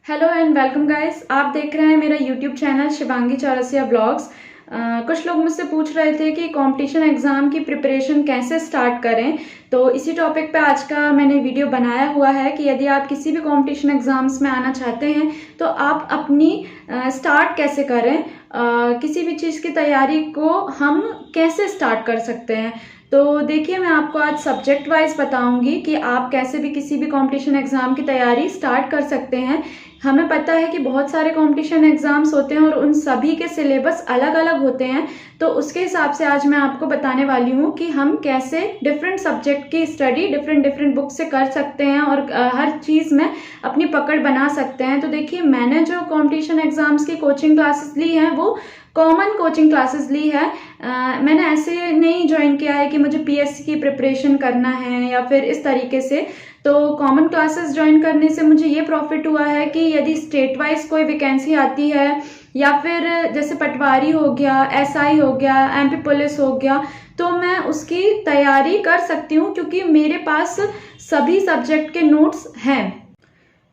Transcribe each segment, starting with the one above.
Hello and welcome guys. आप देख रहे हैं मेरा YouTube channel Shivangi Chaurasia blogs. कुछ लोग मुझसे पूछ रहे थे कि कंपटीशन एग्ज़ाम की प्रिपरेशन कैसे स्टार्ट करें, तो इसी टॉपिक पे आज का मैंने वीडियो बनाया हुआ है कि यदि आप किसी भी कंपटीशन एग्ज़ाम्स में आना चाहते हैं तो आप अपनी स्टार्ट कैसे करें, किसी भी चीज़ की तैयारी को हम कैसे स्टार्ट कर सकते हैं। तो देखिए, मैं आपको आज सब्जेक्ट वाइज बताऊंगी कि आप कैसे भी किसी भी कंपटीशन एग्ज़ाम की तैयारी स्टार्ट कर सकते हैं। हमें पता है कि बहुत सारे कंपटीशन एग्ज़ाम्स होते हैं और उन सभी के सिलेबस अलग अलग होते हैं, तो उसके हिसाब से आज मैं आपको बताने वाली हूँ कि हम कैसे डिफरेंट सब्जेक्ट की स्टडी डिफरेंट बुक से कर सकते हैं और हर चीज़ में अपनी पकड़ बना सकते हैं। तो देखिए, मैंने जो कंपटीशन एग्ज़ाम्स की कोचिंग क्लासेस ली हैं वो कॉमन कोचिंग क्लासेस ली है। मैंने ऐसे नहीं ज्वाइन किया है कि मुझे पीएससी की प्रिपरेशन करना है या फिर इस तरीके से। तो कॉमन क्लासेस ज्वाइन करने से मुझे ये प्रॉफिट हुआ है कि यदि स्टेट वाइज कोई वैकेंसी आती है या फिर जैसे पटवारी हो गया, एसआई हो गया, एमपी पुलिस हो गया, तो मैं उसकी तैयारी कर सकती हूँ क्योंकि मेरे पास सभी सब्जेक्ट के नोट्स हैं।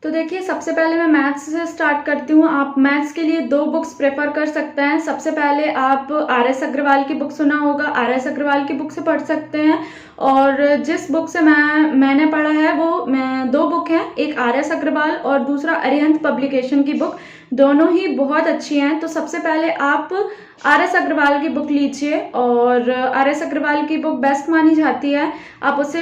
तो देखिए, सबसे पहले मैं मैथ्स से स्टार्ट करती हूँ। आप मैथ्स के लिए 2 बुक्स प्रेफर कर सकते हैं। सबसे पहले आप आर.एस. अग्रवाल की बुक सुना होगा, आर.एस. अग्रवाल की बुक से पढ़ सकते हैं। और जिस बुक से मैंने पढ़ा है वो 2 बुक हैं, एक आर.एस. अग्रवाल और दूसरा अरिहंत पब्लिकेशन की बुक। दोनों ही बहुत अच्छी हैं। तो सबसे पहले आप आर.एस. अग्रवाल की बुक लीजिए और आर.एस. अग्रवाल की बुक बेस्ट मानी जाती है, आप उसे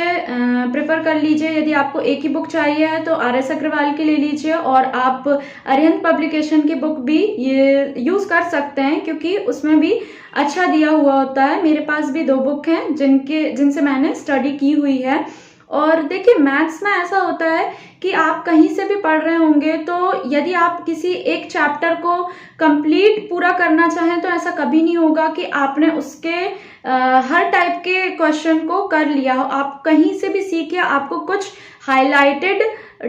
प्रेफर कर लीजिए। यदि आपको एक ही बुक चाहिए है तो आर.एस. अग्रवाल की ले लीजिए और आप अरिहंत पब्लिकेशन की बुक भी ये यूज़ कर सकते हैं क्योंकि उसमें भी अच्छा दिया हुआ होता है। मेरे पास भी 2 बुक हैं जिनसे मैंने स्टडी की हुई है। और देखिए, मैथ्स में ऐसा होता है कि आप कहीं से भी पढ़ रहे होंगे तो यदि आप किसी एक चैप्टर को कंप्लीट पूरा करना चाहें तो ऐसा कभी नहीं होगा कि आपने उसके हर टाइप के क्वेश्चन को कर लिया हो। आप कहीं से भी सीखिए, आपको कुछ हाईलाइटेड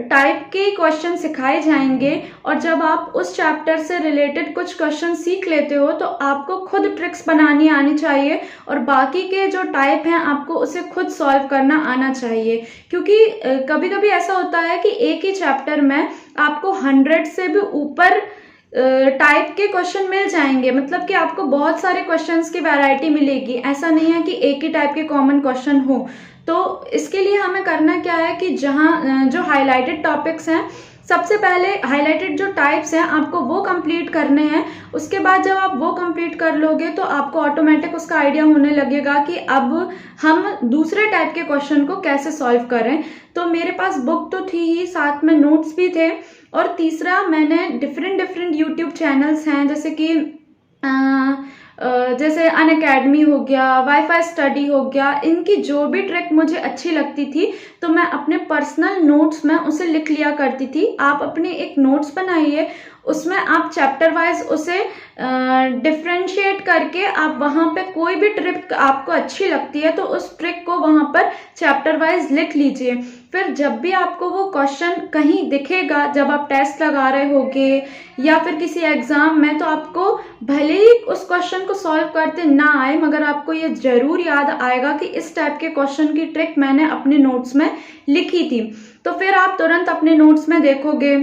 टाइप के क्वेश्चन सिखाए जाएंगे और जब आप उस चैप्टर से रिलेटेड कुछ क्वेश्चन सीख लेते हो तो आपको खुद ट्रिक्स बनानी आनी चाहिए और बाकी के जो टाइप हैं आपको उसे खुद सॉल्व करना आना चाहिए। क्योंकि कभी कभी ऐसा होता है कि एक ही चैप्टर में आपको 100 से भी ऊपर टाइप के क्वेश्चन मिल जाएंगे, मतलब कि आपको बहुत सारे क्वेश्चंस की वैरायटी मिलेगी। ऐसा नहीं है कि एक ही टाइप के कॉमन क्वेश्चन हो। तो इसके लिए हमें करना क्या है कि जहाँ जो हाईलाइटेड टॉपिक्स हैं, सबसे पहले हाईलाइटेड जो टाइप्स हैं आपको वो कंप्लीट करने हैं। उसके बाद जब आप वो कंप्लीट कर लोगे तो आपको ऑटोमेटिक उसका आइडिया होने लगेगा कि अब हम दूसरे टाइप के क्वेश्चन को कैसे सॉल्व करें। तो मेरे पास बुक तो थी ही, साथ में नोट्स भी थे। और तीसरा, मैंने डिफरेंट यूट्यूब चैनल्स हैं जैसे अनअकैडमी हो गया, वाईफाई स्टडी हो गया, इनकी जो भी ट्रिक मुझे अच्छी लगती थी तो मैं अपने पर्सनल नोट्स में उसे लिख लिया करती थी। आप अपने एक नोट्स बनाइए, उसमें आप चैप्टर वाइज उसे डिफ्रेंशिएट करके आप वहाँ पे कोई भी ट्रिक आपको अच्छी लगती है तो उस ट्रिक को वहाँ पर चैप्टर वाइज लिख लीजिए। फिर जब भी आपको वो क्वेश्चन कहीं दिखेगा, जब आप टेस्ट लगा रहे होगे या फिर किसी एग्जाम में, तो आपको भले ही उस क्वेश्चन को सॉल्व करते ना आए मगर आपको ये जरूर याद आएगा कि इस टाइप के क्वेश्चन की ट्रिक मैंने अपने नोट्स में लिखी थी। तो फिर आप तुरंत अपने नोट्स में देखोगे,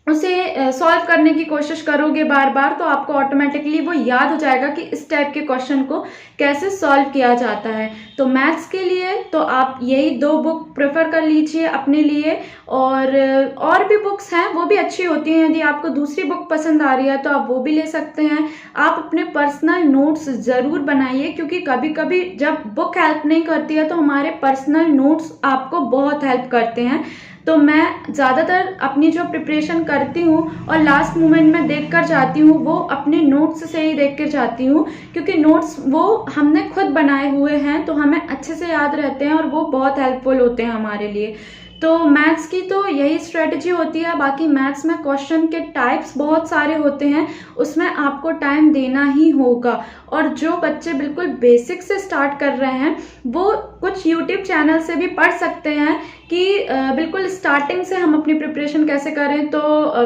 उसे सॉल्व करने की कोशिश करोगे बार बार, तो आपको ऑटोमेटिकली वो याद हो जाएगा कि इस टाइप के क्वेश्चन को कैसे सॉल्व किया जाता है। तो मैथ्स के लिए तो आप यही 2 बुक प्रेफर कर लीजिए अपने लिए। और भी बुक्स हैं, वो भी अच्छी होती हैं। यदि आपको दूसरी बुक पसंद आ रही है तो आप वो भी ले सकते हैं। आप अपने पर्सनल नोट्स ज़रूर बनाइए क्योंकि कभी कभी जब बुक हेल्प नहीं करती है तो हमारे पर्सनल नोट्स आपको बहुत हेल्प करते हैं। तो मैं ज़्यादातर अपनी जो प्रिपरेशन करती हूँ और लास्ट मोमेंट में देख कर जाती हूँ वो अपने नोट्स से ही देख कर जाती हूँ क्योंकि नोट्स वो हमने खुद बनाए हुए हैं तो हमें अच्छे से याद रहते हैं और वो बहुत हेल्पफुल होते हैं हमारे लिए। तो मैथ्स की तो यही स्ट्रेटजी होती है। बाकी मैथ्स में क्वेश्चन के टाइप्स बहुत सारे होते हैं, उसमें आपको टाइम देना ही होगा। और जो बच्चे बिल्कुल बेसिक से स्टार्ट कर रहे हैं वो कुछ यूट्यूब चैनल से भी पढ़ सकते हैं कि बिल्कुल स्टार्टिंग से हम अपनी प्रिपरेशन कैसे करें। तो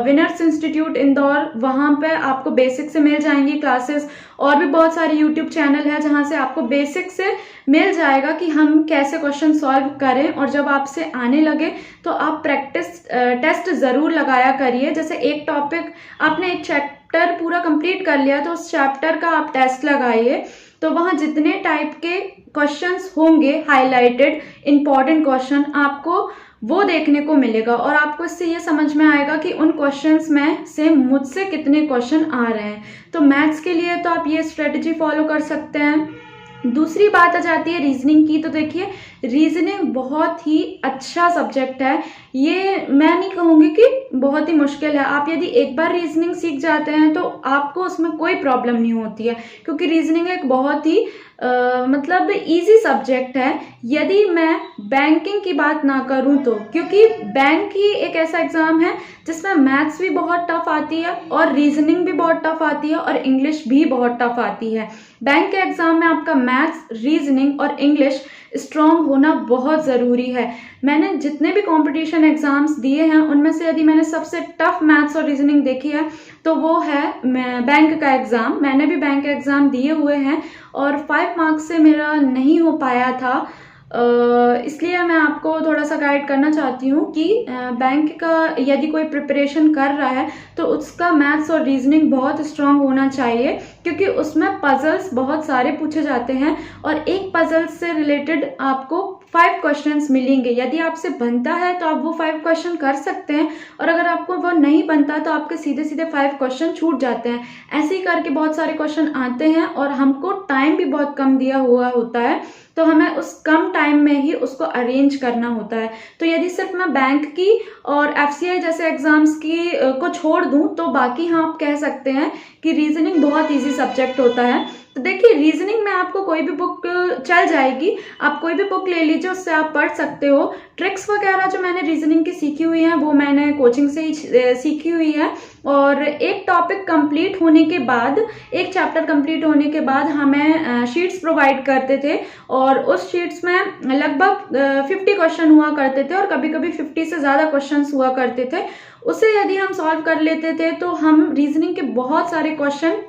विनर्स इंस्टीट्यूट इंदौर, वहाँ पे आपको बेसिक से मिल जाएंगी क्लासेस, और भी बहुत सारे यूट्यूब चैनल है जहाँ से आपको बेसिक से मिल जाएगा कि हम कैसे क्वेश्चन सॉल्व करें। और जब आपसे आने लगे तो आप प्रैक्टिस टेस्ट ज़रूर लगाया करिए। जैसे एक टॉपिक आपने एक चैप्टर पूरा कंप्लीट कर लिया तो उस चैप्टर का आप टेस्ट लगाइए, तो वहाँ जितने टाइप के क्वेश्चंस होंगे हाईलाइटेड इंपॉर्टेंट क्वेश्चन, आपको वो देखने को मिलेगा और आपको इससे ये समझ में आएगा कि उन क्वेश्चंस में से मुझसे कितने क्वेश्चन आ रहे हैं। तो मैथ्स के लिए तो आप ये स्ट्रेटजी फॉलो कर सकते हैं। दूसरी बात आ जाती है रीजनिंग की। तो देखिए, रीजनिंग बहुत ही अच्छा सब्जेक्ट है। ये मैं नहीं कहूँगी कि बहुत ही मुश्किल है। आप यदि एक बार रीजनिंग सीख जाते हैं तो आपको उसमें कोई प्रॉब्लम नहीं होती है, क्योंकि रीजनिंग एक बहुत ही मतलब इजी सब्जेक्ट है। यदि मैं बैंकिंग की बात ना करूं तो, क्योंकि बैंक ही एक ऐसा एग्जाम है जिसमें मैथ्स भी बहुत टफ आती है और रीजनिंग भी बहुत टफ आती है और इंग्लिश भी बहुत टफ आती है। बैंक के एग्जाम में आपका मैथ्स, रीजनिंग और इंग्लिश स्ट्रॉन्ग होना बहुत ज़रूरी है। मैंने जितने भी कंपटीशन एग्जाम्स दिए हैं उनमें से यदि मैंने सबसे टफ मैथ्स और रीजनिंग देखी है तो वो है बैंक का एग्ज़ाम। मैंने भी बैंक का एग्ज़ाम दिए हुए हैं और 5 मार्क्स से मेरा नहीं हो पाया था। इसलिए मैं आपको थोड़ा सा गाइड करना चाहती हूँ कि बैंक का यदि कोई प्रिपरेशन कर रहा है तो उसका मैथ्स और रीजनिंग बहुत स्ट्रांग होना चाहिए, क्योंकि उसमें पजल्स बहुत सारे पूछे जाते हैं और एक पजल से रिलेटेड आपको 5 क्वेश्चंस मिलेंगे। यदि आपसे बनता है तो आप वो 5 क्वेश्चन कर सकते हैं, और अगर आपको वो नहीं बनता तो आपके सीधे सीधे 5 क्वेश्चन छूट जाते हैं। ऐसे ही करके बहुत सारे क्वेश्चन आते हैं और हमको टाइम भी बहुत कम दिया हुआ होता है, तो हमें उस कम टाइम में ही उसको अरेंज करना होता है। तो यदि सिर्फ मैं बैंक की और FCI जैसे एग्जाम्स की को छोड़ दूं तो बाकी हाँ आप कह सकते हैं कि रीजनिंग बहुत इजी सब्जेक्ट होता है। तो देखिए, रीजनिंग में आपको कोई भी बुक चल जाएगी, आप कोई भी बुक ले लीजिए, उससे आप पढ़ सकते हो। ट्रिक्स वगैरह जो मैंने रीजनिंग की सीखी हुई हैं वो मैंने कोचिंग से ही सीखी हुई है। और एक टॉपिक कंप्लीट होने के बाद, एक चैप्टर कंप्लीट होने के बाद हमें शीट्स प्रोवाइड करते थे और उस शीट्स में लगभग 50 क्वेश्चन हुआ करते थे और कभी कभी 50 से ज़्यादा क्वेश्चन हुआ करते थे। उसे यदि हम सॉल्व कर लेते थे तो हम रीजनिंग के बहुत सारे क्वेश्चन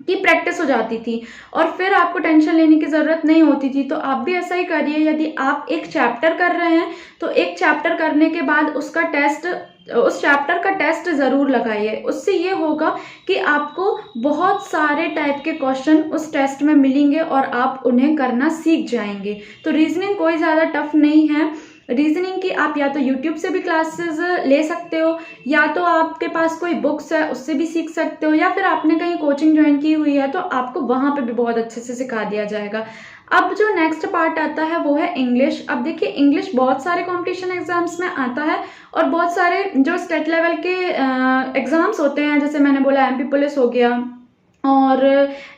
की प्रैक्टिस हो जाती थी और फिर आपको टेंशन लेने की ज़रूरत नहीं होती थी। तो आप भी ऐसा ही करिए। यदि आप एक चैप्टर कर रहे हैं तो एक चैप्टर करने के बाद उसका टेस्ट, उस चैप्टर का टेस्ट ज़रूर लगाइए। उससे ये होगा कि आपको बहुत सारे टाइप के क्वेश्चन उस टेस्ट में मिलेंगे और आप उन्हें करना सीख जाएंगे। तो रीजनिंग कोई ज़्यादा टफ नहीं है। रीजनिंग की आप या तो यूट्यूब से भी क्लासेस ले सकते हो, या तो आपके पास कोई बुक्स है उससे भी सीख सकते हो, या फिर आपने कहीं कोचिंग ज्वाइन की हुई है तो आपको वहाँ पे भी बहुत अच्छे से सिखा दिया जाएगा। अब जो नेक्स्ट पार्ट आता है वो है इंग्लिश। अब देखिए, इंग्लिश बहुत सारे कंपटीशन एग्जाम्स में आता है और बहुत सारे जो स्टेट लेवल के एग्जाम्स होते हैं, जैसे मैंने बोला MP पुलिस हो गया और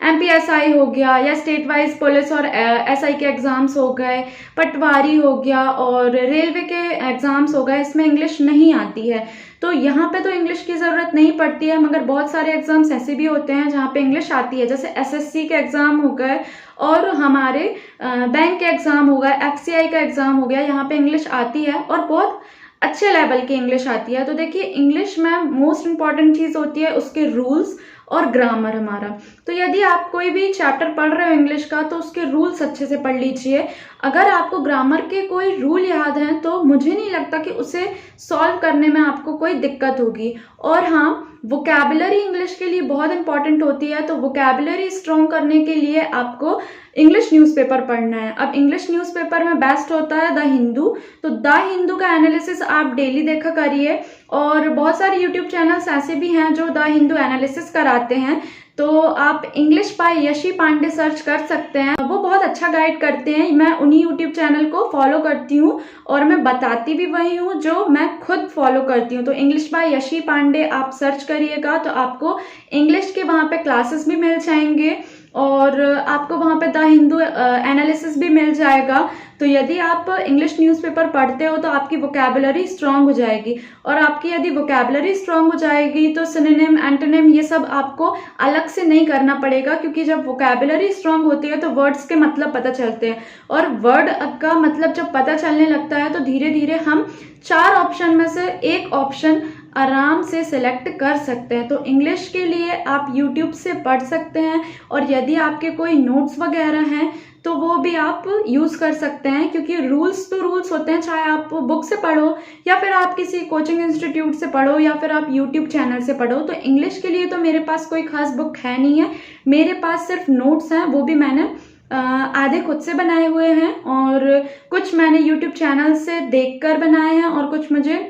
MP SI हो गया, या स्टेट वाइज पुलिस और SI के एग्ज़ाम्स हो गए, पटवारी हो गया और रेलवे के एग्ज़ाम्स हो गए, इसमें इंग्लिश नहीं आती है। तो यहाँ पे तो इंग्लिश की ज़रूरत नहीं पड़ती है, मगर बहुत सारे एग्ज़ाम्स ऐसे भी होते हैं जहाँ पे इंग्लिश आती है, जैसे SSC के एग्ज़ाम हो गए और हमारे बैंक के एग्ज़ाम हो गए, FCI का एग्ज़ाम हो गया, यहाँ पे इंग्लिश आती है और बहुत अच्छे लेवल की इंग्लिश आती है। तो देखिए, इंग्लिश में मोस्ट इम्पॉर्टेंट चीज़ होती है उसके रूल्स और ग्रामर हमारा। तो यदि आप कोई भी चैप्टर पढ़ रहे हो इंग्लिश का तो उसके रूल्स अच्छे से पढ़ लीजिए। अगर आपको ग्रामर के कोई रूल याद हैं तो मुझे नहीं लगता कि उसे सॉल्व करने में आपको कोई दिक्कत होगी। और हाँ, वोकैबुलरी इंग्लिश के लिए बहुत इंपॉर्टेंट होती है, तो वोकैबुलरी स्ट्रॉन्ग करने के लिए आपको इंग्लिश न्यूज़पेपर पढ़ना है। अब इंग्लिश न्यूज़पेपर में बेस्ट होता है द हिंदू। तो द हिंदू का एनालिसिस आप डेली देखा करिए, और बहुत सारे यूट्यूब चैनल्स ऐसे भी हैं जो द हिंदू एनालिसिस कराते हैं। तो आप English by Yashi Pandey search कर सकते हैं, वो बहुत अच्छा गाइड करते हैं। मैं उन्हीं यूट्यूब चैनल को फॉलो करती हूँ और मैं बताती भी वही हूँ जो मैं खुद फॉलो करती हूँ। तो इंग्लिश बाय यशी पांडे आप सर्च करिएगा तो आपको इंग्लिश के वहाँ पे क्लासेस भी मिल जाएंगे और आपको वहाँ पे द हिंदू एनालिसिस भी मिल जाएगा। तो यदि आप इंग्लिश न्यूज़पेपर पढ़ते हो तो आपकी वोकैबुलरी स्ट्रांग हो जाएगी, और आपकी यदि वोकैबुलरी स्ट्रांग हो जाएगी तो सिनोनिम, एंटोनिम ये सब आपको अलग से नहीं करना पड़ेगा, क्योंकि जब वोकैबुलरी स्ट्रांग होती है तो वर्ड्स के मतलब पता चलते हैं, और वर्ड का मतलब जब पता चलने लगता है तो धीरे धीरे हम 4 ऑप्शन में से एक ऑप्शन आराम से सिलेक्ट कर सकते हैं। तो इंग्लिश के लिए आप यूट्यूब से पढ़ सकते हैं, और यदि आपके कोई नोट्स वगैरह हैं तो वो भी आप यूज़ कर सकते हैं, क्योंकि रूल्स तो रूल्स होते हैं, चाहे आप बुक से पढ़ो या फिर आप किसी कोचिंग इंस्टीट्यूट से पढ़ो या फिर आप यूट्यूब चैनल से पढ़ो। तो इंग्लिश के लिए तो मेरे पास कोई खास बुक है नहीं है, मेरे पास सिर्फ नोट्स हैं, वो भी मैंने आधे खुद से बनाए हुए हैं और कुछ मैंने यूट्यूब चैनल से देखकर बनाए हैं और कुछ मुझे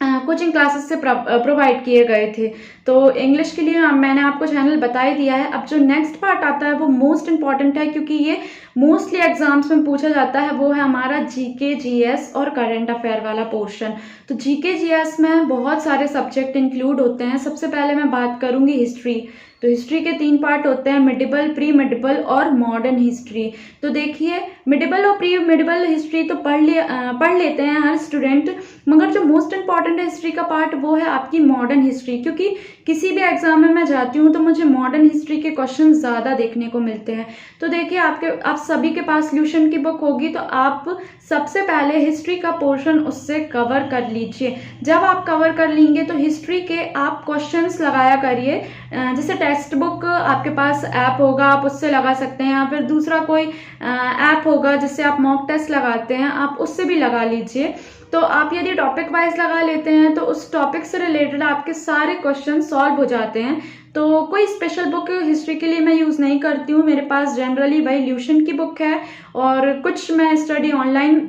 कोचिंग क्लासेस से प्रोवाइड किए गए थे। तो इंग्लिश के लिए मैंने आपको चैनल बता ही दिया है। अब जो नेक्स्ट पार्ट आता है वो मोस्ट इम्पॉर्टेंट है, क्योंकि ये मोस्टली एग्जाम्स में पूछा जाता है, वो है हमारा जीके जीएस और करंट अफेयर वाला पोर्शन। तो जीके जीएस में बहुत सारे सब्जेक्ट इंक्लूड होते हैं। सबसे पहले मैं बात करूंगी हिस्ट्री। तो हिस्ट्री के 3 पार्ट होते हैं, मिडिवल, प्री मिडिवल और मॉडर्न हिस्ट्री। तो देखिए, मिडिवल और प्री मिडिवल हिस्ट्री तो पढ़ लेते हैं हर स्टूडेंट, मगर जो मोस्ट इंपॉर्टेंट है हिस्ट्री का पार्ट वो है आपकी मॉडर्न हिस्ट्री, क्योंकि किसी भी एग्जाम में मैं जाती हूँ तो मुझे मॉडर्न हिस्ट्री के क्वेश्चन ज़्यादा देखने को मिलते हैं। तो देखिए, आप सभी के पास सॉल्यूशन की बुक होगी, तो आप सबसे पहले हिस्ट्री का पोर्शन उससे कवर कर लीजिए। जब आप कवर कर लेंगे तो हिस्ट्री के आप क्वेश्चंस लगाया करिए, जैसे टेक्स्ट बुक आपके पास ऐप होगा, आप उससे लगा सकते हैं, या फिर दूसरा कोई ऐप होगा जिससे आप मॉक टेस्ट लगाते हैं, आप उससे भी लगा लीजिए। तो आप यदि टॉपिक वाइज लगा लेते हैं तो उस टॉपिक से रिलेटेड आपके सारे क्वेश्चन सॉल्व हो जाते हैं। तो कोई स्पेशल बुक हिस्ट्री के लिए मैं यूज़ नहीं करती हूँ, मेरे पास जनरली वही ल्यूशन की बुक है, और कुछ मैं स्टडी ऑनलाइन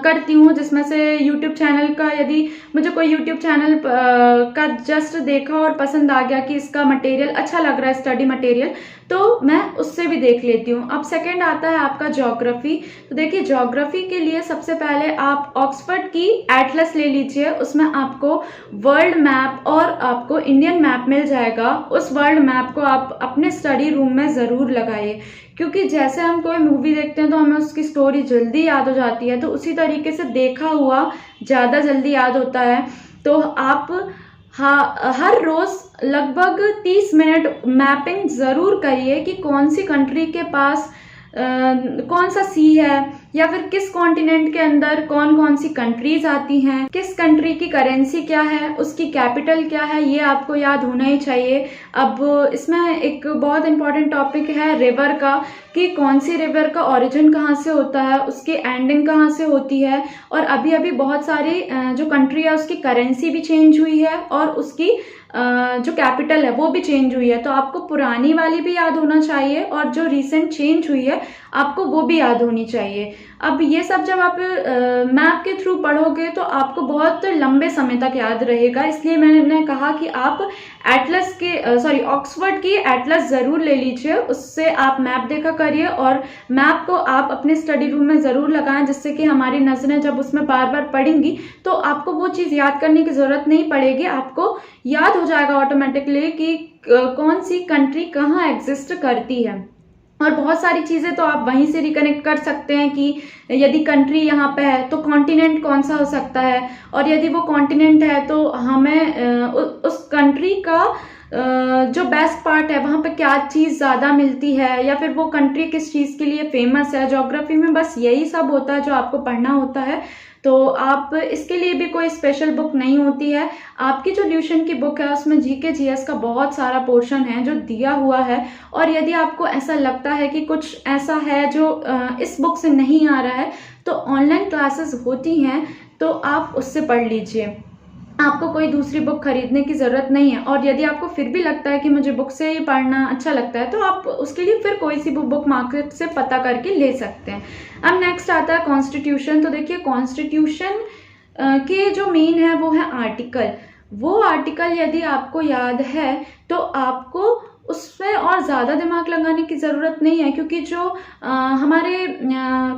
करती हूँ, जिसमें से यूट्यूब चैनल का, यदि मुझे कोई यूट्यूब चैनल का जस्ट देखा और पसंद आ गया कि इसका मटेरियल अच्छा लग रहा है, स्टडी मटेरियल, तो मैं उससे भी देख लेती हूँ। अब सेकंड आता है आपका ज्योग्राफी। तो देखिए, ज्योग्राफी के लिए सबसे पहले आप ऑक्सफोर्ड की एटलस ले लीजिए, उसमें आपको वर्ल्ड मैप और आपको इंडियन मैप मिल जाएगा। उस वर्ल्ड मैप को आप अपने स्टडी रूम में ज़रूर लगाइए, क्योंकि जैसे हम कोई मूवी देखते हैं तो हमें उसकी स्टोरी जल्दी याद हो जाती है, तो उसी तरीके से देखा हुआ ज़्यादा जल्दी याद होता है। तो आप हर रोज़ लगभग 30 मिनट मैपिंग ज़रूर करिए कि कौन सी कंट्री के पास कौन सा सी है, या फिर किस कॉन्टिनेंट के अंदर कौन कौन सी कंट्रीज आती हैं, किस कंट्री की करेंसी क्या है, उसकी कैपिटल क्या है, ये आपको याद होना ही चाहिए। अब इसमें एक बहुत इंपॉर्टेंट टॉपिक है रिवर का, कि कौन सी रिवर का ओरिजिन कहाँ से होता है, उसकी एंडिंग कहाँ से होती है, और अभी अभी बहुत सारी जो कंट्री है उसकी करेंसी भी चेंज हुई है और उसकी जो कैपिटल है वो भी चेंज हुई है। तो आपको पुरानी वाली भी याद होना चाहिए और जो रिसेंट चेंज हुई है आपको वो भी याद होनी चाहिए। अब ये सब जब आप मैप के थ्रू पढ़ोगे तो आपको बहुत लंबे समय तक याद रहेगा, इसलिए मैंने कहा कि आप ऑक्सफोर्ड की एटलस ज़रूर ले लीजिए, उससे आप मैप देखा करिए और मैप को आप अपने स्टडी रूम में ज़रूर लगाएं, जिससे कि हमारी नज़रें जब उसमें बार बार पढ़ेंगी तो आपको वो चीज़ याद करने की ज़रूरत नहीं पड़ेगी, आपको याद हो जाएगा ऑटोमेटिकली कि कौन सी कंट्री कहाँ एग्जिस्ट करती है। और बहुत सारी चीज़ें तो आप वहीं से रिकनेक्ट कर सकते हैं कि यदि कंट्री यहाँ पे है तो कॉन्टिनेंट कौन सा हो सकता है, और यदि वो कॉन्टिनेंट है तो हमें उस कंट्री का जो बेस्ट पार्ट है वहाँ पे क्या चीज़ ज़्यादा मिलती है, या फिर वो कंट्री किस चीज़ के लिए फेमस है। ज्योग्राफी में बस यही सब होता है जो आपको पढ़ना होता है। तो आप इसके लिए भी कोई स्पेशल बुक नहीं होती है। आपकी जो ल्यूशन की बुक है उसमें जीके जीएस का बहुत सारा पोर्शन है जो दिया हुआ है, और यदि आपको ऐसा लगता है कि कुछ ऐसा है जो इस बुक से नहीं आ रहा है तो ऑनलाइन क्लासेस होती हैं, तो आप उससे पढ़ लीजिए, आपको कोई दूसरी बुक खरीदने की ज़रूरत नहीं है। और यदि आपको फिर भी लगता है कि मुझे बुक से ही पढ़ना अच्छा लगता है तो आप उसके लिए फिर कोई सी बुक मार्केट से पता करके ले सकते हैं। अब नेक्स्ट आता है कॉन्स्टिट्यूशन। तो देखिए, कॉन्स्टिट्यूशन के जो मेन है वो है आर्टिकल। वो आर्टिकल यदि आपको याद है तो आपको उसमें और ज़्यादा दिमाग लगाने की ज़रूरत नहीं है, क्योंकि जो हमारे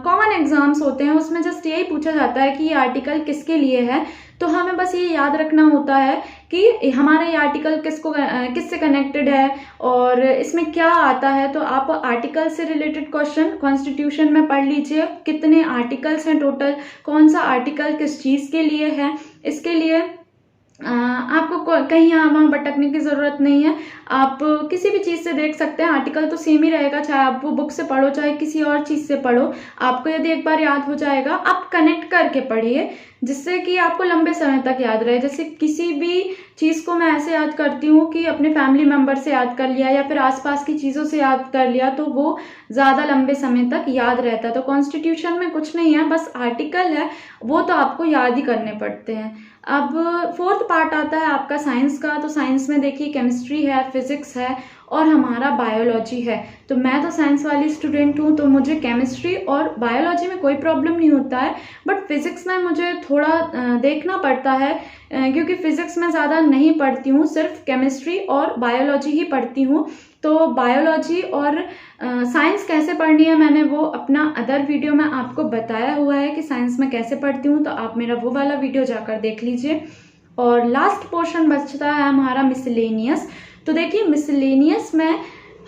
कॉमन एग्ज़ाम्स होते हैं उसमें जस्ट यही पूछा जाता है कि ये आर्टिकल किसके लिए है। तो हमें बस ये याद रखना होता है कि हमारा ये आर्टिकल किससे कनेक्टेड है और इसमें क्या आता है। तो आप आर्टिकल से रिलेटेड क्वेश्चन कॉन्स्टिट्यूशन में पढ़ लीजिए, कितने आर्टिकल्स हैं टोटल, कौन सा आर्टिकल किस चीज़ के लिए है। इसके लिए आपको कहीं यहाँ वहाँ भटकने की ज़रूरत नहीं है। आप किसी भी चीज़ से देख सकते हैं, आर्टिकल तो सेम ही रहेगा, चाहे आप वो बुक से पढ़ो चाहे किसी और चीज़ से पढ़ो। आपको यदि एक बार याद हो जाएगा, आप कनेक्ट करके पढ़िए जिससे कि आपको लंबे समय तक याद रहे। जैसे किसी भी चीज़ को मैं ऐसे याद करती हूँ कि अपने फैमिली मेम्बर से याद कर लिया या फिर आसपास की चीज़ों से याद कर लिया, तो वो ज़्यादा लंबे समय तक याद रहता है। तो कॉन्स्टिट्यूशन में कुछ नहीं है, बस आर्टिकल है, वो तो आपको याद ही करने पड़ते हैं। अब फोर्थ पार्ट आता है आपका साइंस का। तो साइंस में देखिए केमिस्ट्री है, फिजिक्स है और हमारा बायोलॉजी है। तो मैं तो साइंस वाली स्टूडेंट हूँ, तो मुझे केमिस्ट्री और बायोलॉजी में कोई प्रॉब्लम नहीं होता है, बट फिजिक्स में मुझे थोड़ा देखना पड़ता है क्योंकि फिजिक्स में ज़्यादा नहीं पढ़ती हूँ, सिर्फ केमिस्ट्री और बायोलॉजी ही पढ़ती हूँ। तो बायोलॉजी और साइंस कैसे पढ़नी है मैंने वो अपना अदर वीडियो में आपको बताया हुआ है कि साइंस में कैसे पढ़ती हूँ, तो आप मेरा वो वाला वीडियो जाकर देख लीजिए। और लास्ट पोर्शन बचता है हमारा मिसलेनियस। तो देखिए मिसलेनियस में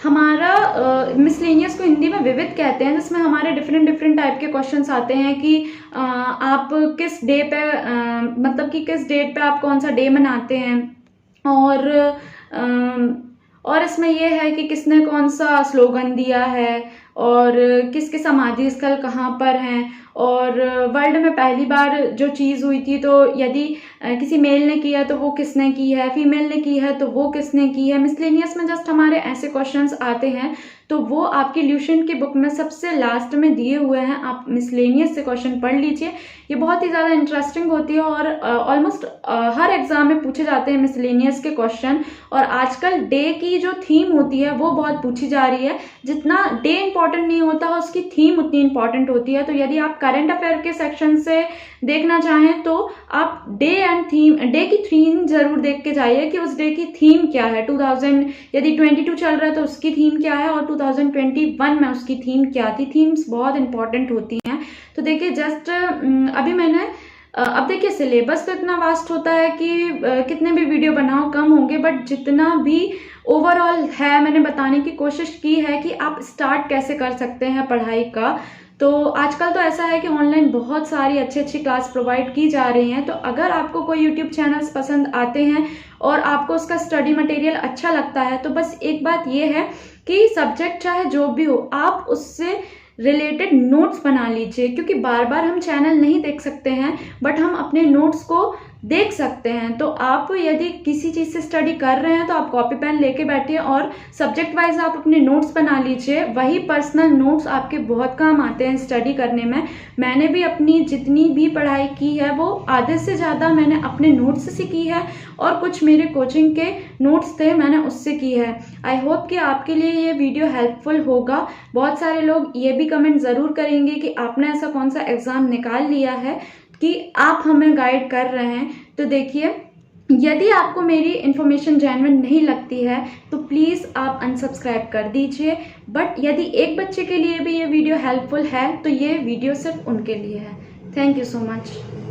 हमारा मिसलेनियस को हिंदी में विविध कहते हैं, जिसमें हमारे डिफरेंट टाइप के क्वेश्चंस आते हैं कि आप किस डे पे मतलब कि किस डेट पे आप कौन सा डे मनाते हैं, और इसमें यह है कि किसने कौन सा स्लोगन दिया है और किसके समाधि स्थल कहाँ पर हैं, और वर्ल्ड में पहली बार जो चीज़ हुई थी तो यदि किसी मेल ने किया तो वो किसने की है, फीमेल ने की है तो वो किसने की है। मिसलेनियस में जस्ट हमारे ऐसे क्वेश्चंस आते हैं, तो वो आपकी ल्यूशन की बुक में सबसे लास्ट में दिए हुए हैं, आप मिसलेनियस से क्वेश्चन पढ़ लीजिए। ये बहुत ही ज़्यादा इंटरेस्टिंग होती है और ऑलमोस्ट हर एग्जाम में पूछे जाते हैं मिसलेनियस के क्वेश्चन। और आजकल डे की जो थीम होती है वो बहुत पूछी जा रही है, जितना डे इंपॉर्टेंट नहीं होता उसकी थीम उतनी इंपॉर्टेंट होती है। तो यदि आप करंट अफेयर के सेक्शन से देखना चाहें तो आप डे की थीम जरूर देख के जाइए कि उस डे की थीम क्या है। 2022 चल रहा है तो उसकी थीम क्या है और 2021 में उसकी थीम क्या थी। थीम्स बहुत इंपॉर्टेंट होती हैं। तो देखिए जस्ट अभी मैंने अब देखिए सिलेबस तो इतना वास्ट होता है कि कितने भी वीडियो बनाओ कम होंगे, बट जितना भी ओवरऑल है मैंने बताने की कोशिश की है कि आप स्टार्ट कैसे कर सकते हैं पढ़ाई का। तो आजकल तो ऐसा है कि ऑनलाइन बहुत सारी अच्छी क्लास प्रोवाइड की जा रही हैं। तो अगर आपको कोई यूट्यूब चैनल्स पसंद आते हैं और आपको उसका स्टडी मटेरियल अच्छा लगता है, तो बस एक बात ये है कि सब्जेक्ट चाहे जो भी हो आप उससे रिलेटेड नोट्स बना लीजिए, क्योंकि बार बार हम चैनल नहीं देख सकते हैं बट हम अपने नोट्स को देख सकते हैं। तो आप यदि किसी चीज़ से स्टडी कर रहे हैं तो आप कॉपी पेन लेके बैठिए और सब्जेक्ट वाइज आप अपने नोट्स बना लीजिए। वही पर्सनल नोट्स आपके बहुत काम आते हैं स्टडी करने में। मैंने भी अपनी जितनी भी पढ़ाई की है वो आधे से ज़्यादा मैंने अपने नोट्स से की है और कुछ मेरे कोचिंग के नोट्स थे मैंने उससे की है। आई होप कि आपके लिए ये वीडियो हेल्पफुल होगा। बहुत सारे लोग ये भी कमेंट ज़रूर करेंगे कि आपने ऐसा कौन सा एग्ज़ाम निकाल लिया है कि आप हमें गाइड कर रहे हैं। तो देखिए यदि आपको मेरी इन्फॉर्मेशन जेन्युइन नहीं लगती है तो प्लीज़ आप अनसब्सक्राइब कर दीजिए, बट यदि एक बच्चे के लिए भी ये वीडियो हेल्पफुल है तो ये वीडियो सिर्फ उनके लिए है। Thank you so much.